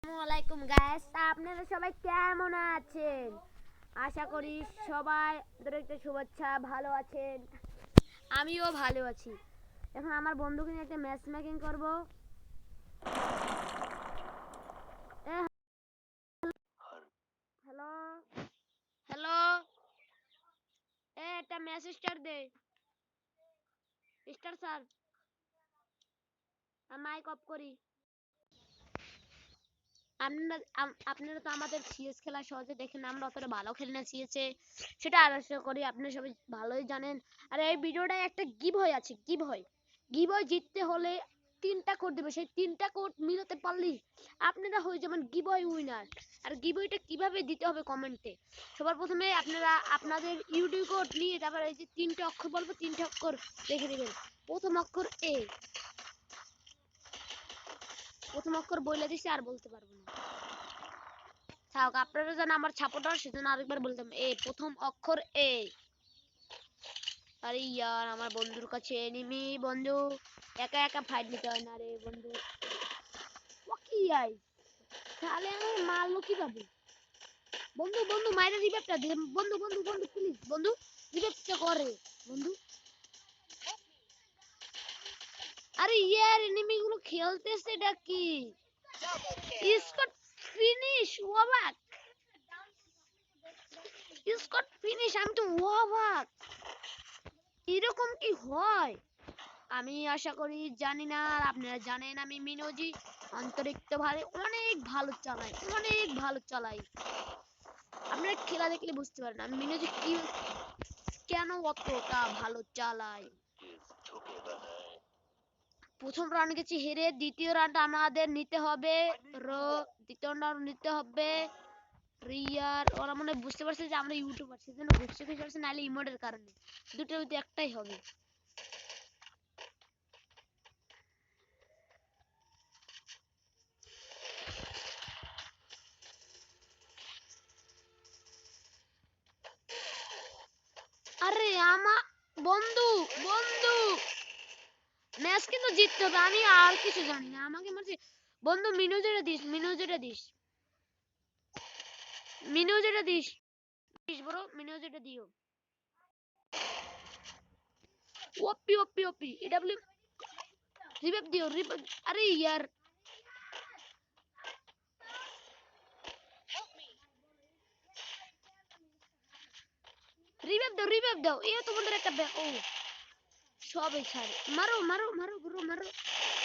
আসসালামাইকুম গাইস, আপনারা সবাই কেমন আছেন? আশা করি সবাই একটা শুভেচ্ছা, ভালো আছেন। আমিও ভালো আছি। এখন আমার বন্ধুকে নিয়ে একটা ম্যাচ মেকিং করব। হ্যালো হ্যালো, একটা ম্যাচ স্টার দে। স্টার স্যার, মাইক অফ করি। আপনারা তো আমাদের সিএস খেলা সহজে দেখেন, আমরা অতটা ভালো খেলি না সিএসে, সেটা আশা করি আপনারা সবাই ভালোই জানেন। আর এই ভিডিওটায় একটা গিভওয়ে আছে, গিভওয়ে জিততে হলে 3টা কোড দিবে, সেই 3টা কোড মিলাতে পারলেই আপনারা হয়ে যাবেন গিভওয়ে উইনার। আর গিভওয়েটা কিভাবে দিতে হবে কমেন্টে। সবার প্রথমে আপনারা আপনাদের ইউটিউব কোড নিয়ে তারপর এই যে 3টে অক্ষর বলবো, 3টে অক্ষর লিখে দিবেন। প্রথম অক্ষর এ, প্রথম অক্ষর বলে দিছি আর বলতে পারবো না। থাক, আপনারা যেন আমার সাপোর্টার সেজন্য আরেকবার বলতাম, এ প্রথম অক্ষর এ। আরে ইয়ার, আমার বন্ধুর কাছে এনিমি। বন্ধু একা একা ফাইট নিতে হয় না রে বন্ধু। ও কি আই, তাহলে আমি মারলো কিভাবে? বন্ধু বন্ধু মাইরা রিভাইভটা দে। বন্ধু বন্ধু বন্ধু প্লিজ বন্ধু, রিভাইভটা করে বন্ধু। আরে ইয়ার, এনিমি গুলো খেলতেছে এটা কি? স্কট ফিনিশ, ওয়াবাক স্কট ফিনিশ। আমি তো ওয়াবাক, এরকম কি হয়? আমি আশা করি জানি না, আর আপনারা জানেন আমি মিনোজি অন্তরিক্ত ভাবে অনেক ভালো চালাই, অনেক ভালো চালাই। আপনারা খেলা দেখলে বুঝতে পারেন আমি মিনোজি কি কেন অতটা ভালো চালাই। প্রথম রাউন্ড গেছি হেরে, দ্বিতীয় রাউন্ড আমাদের নিতে হবে। দ্বিতীয় রাউন্ড নিতে হবে রিয়ার। ওরা মনে হয় বুঝতে পারছে যে আমরা ইউটিউবার, সেজন্য বুঝতে পারছে, নাহলে ইমোটের কারণে। দুটোর মধ্যে একটাই হবে। আরে বন্ধু বন্ধু, ম্যাচ কিন্তু জিততে হবে, আমি আর কিছু জানি না, আমাকে মারছে। বন্ধু মিনুজেটা দিস, মিনুজেটা দিস, মিনুজেটা দিস, দিস ব্রো, মিনুজেটা দিও। OP OP OP AW, revive দিও, রিভাইভ। আরে ইয়ার, রিভাইভ দাও, রিভাইভ দাও। এ তোমাদের একটা ও সবই ছাড়ে। মারো মারো মারো ব্রো, মারো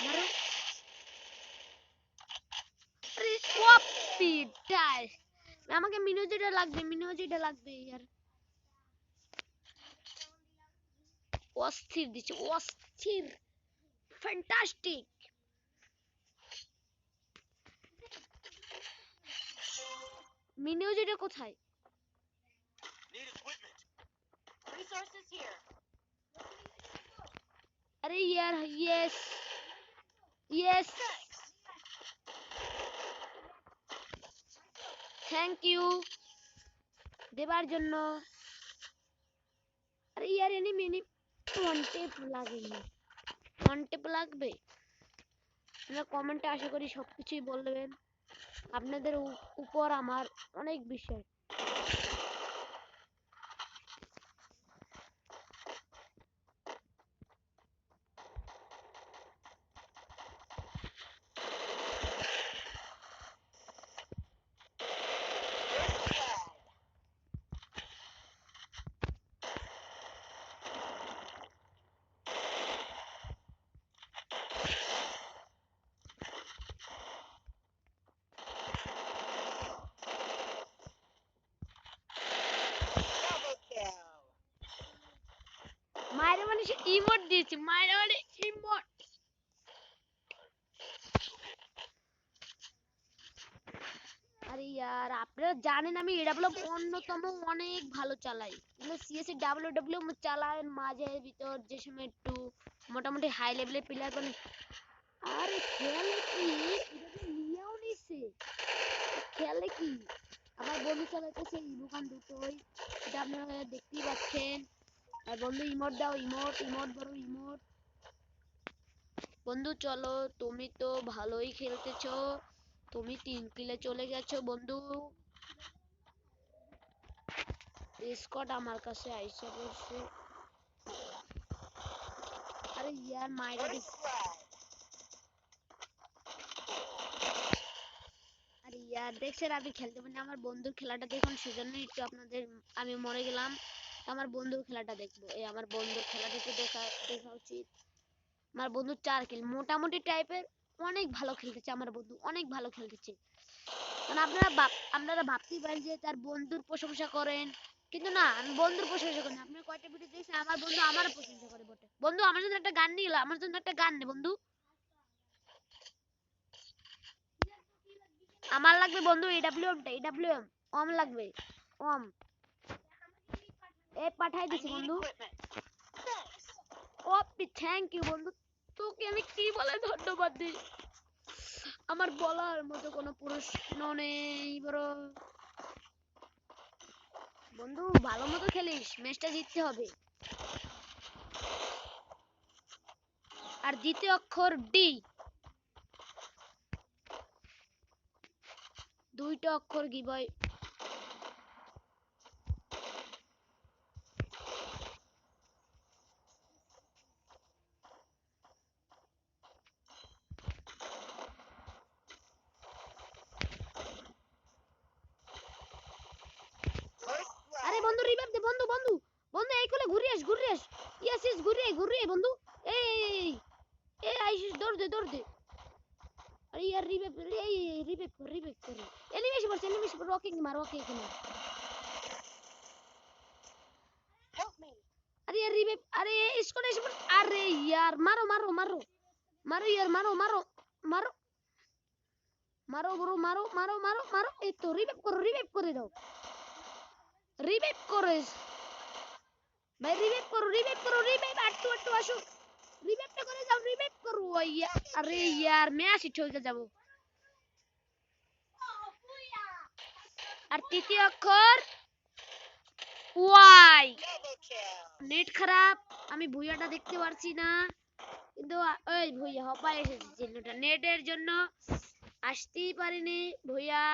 মারো। আরে ওপি ডাই, আমাকে মিনুজেটা লাগবে, মিনুজেটা লাগবে ইয়ার। অস্থির দিচ্ছে, অস্থির, ফ্যান্টাস্টিক। মিনুজেটা কোথায়? अरे यार, यस यस, থ্যাংক ইউ দেবার জন্য। আরে ইয়ার, এনিমি এনিমি, ওয়ান টেপ লাগেনি, ওয়ান টেপ লাগবে। আপনারা কমেন্টে আশা করি সবকিছুই বলবেন, আপনাদের উপর আমার অনেক বিশ্বাস। মায়ের মানে সে ইমোট দিয়েছে, মায়ের মানে ইমোট। আরে ইয়ার, আপনারা জানেন আমি এডব্লিউ অন্যতম অনেক ভালো চালাই, কিন্তু সিএসসি ডাব্লিউ চালাই মাঝে ভিতর, যে সময় একটু মোটামুটি হাই লেভেলের প্লেয়ার বলে। আরে খেলে কি, নিয়েও নিছে, খেলে কি? আমার বন্ধু চালাইতেছে ইমোকান দুটোই, এটা আপনারা দেখতেই পাচ্ছেন। আর বন্ধু ইমোট দাও, ইমোট ইমোট বড় ইমোট। বন্ধু চলো, তুমি তো ভালোই খেলতেছো, তুমি 3 কিলে চলে গেছো বন্ধু। স্কট আমার কাছে আইসা পড়ছে। আরে ইয়ার মাইরা দিস। আরে ইয়ার দেখছেন আমি খেলতে পারি না, আমার বন্ধুর খেলাটা দেখুন, সেজন্যই একটু আপনাদের আমি মরে গেলাম। আমার বন্ধুর খেলাটা দেখবো, এই আমার বন্ধুর খেলাটা একটু দেখা দেখা উচিত। আমার বন্ধু 4 কিল মোটামুটি টাইপের, অনেক ভালো খেলতেছে আমার বন্ধু, অনেক ভালো খেলতেছে। মানে আপনারা ভাবতেই পারেন যে তার বন্ধুর প্রশংসা করেন, কিন্তু না, আমি বন্ধুর প্রশংসা করি না। আপনারা কয়টা ভিডিও দেখছেন আমার বন্ধু আমার প্রশংসা করে বটে। বন্ধু আমার জন্য একটা গান নিয়ে এলো, আমার জন্য একটা গান নে বন্ধু। আমার লাগবে বন্ধু এডব্লিউএম টা, এডব্লিউএম ওম লাগবে, ওম। এ পাঠাই দিছি বন্ধু। ওপি থ্যাংক ইউ বন্ধু। তোকে আমি কি বলে ধন্যবাদ দিই, আমার বলার মতো কোনো প্রশ্ন নেই বড়। বন্ধু ভালো মতো খেলিস, ম্যাচটা জিততে হবে। আর দ্বিতীয় অক্ষর ডি, দুইটা অক্ষর গিবয়। আরে বন্ধু রিভাইভ দে বন্ধু, বন্ধু বন্ধু এই কোলে ঘুরে আস, ঘুরে আস। ইয়েস ইয়েস ঘুরে ঘুরে বন্ধু। এই এই এই আইসিস, দৌড় দে দৌড় দে। আরে ইয়ার রিভাইভ, এই রিভাইভ কর, রিভাইভ কর। এনিমেশন পড়ছে, এনিমেশন পড়, ওকে মার, ওকে মার। আরে ইয়ার রিভাইভ, আরে স্কোর এসে পড়ছে। আরে ইয়ার মারো মারো মারো মারো ইয়ার, মারো মারো মারো মারো ব্রো, মারো মারো মারো মারো। এই তো রিভাইভ করো, রিভাইভ করে দাও, রিভাইভ করে ভাই, রিভাইভ করো, রিভাইভ করো, রিভাইভ। আটটু আটটু আসো, রিভাইভটা করে যাও, রিভাইভ করো। আরে ইয়ার ম্যাচ হিট হয়ে যাব। আর তৃতীয় অক্ষর ওয়াই। নেট খারাপ, আমি ভুইয়াটা দেখতে পারছি না, কিন্তু ওই ভুইয়া হপা এসেছে চিহ্নটা, নেটের জন্য আসতেই পারিনি ভুইয়া।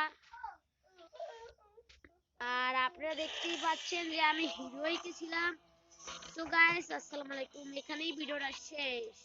আর আপনারা দেখতেই পাচ্ছেন যে আমি হিরোইতে ছিলাম। তো গাইস আসসালামু আলাইকুম, এখানেই ভিডিওটা শেষ।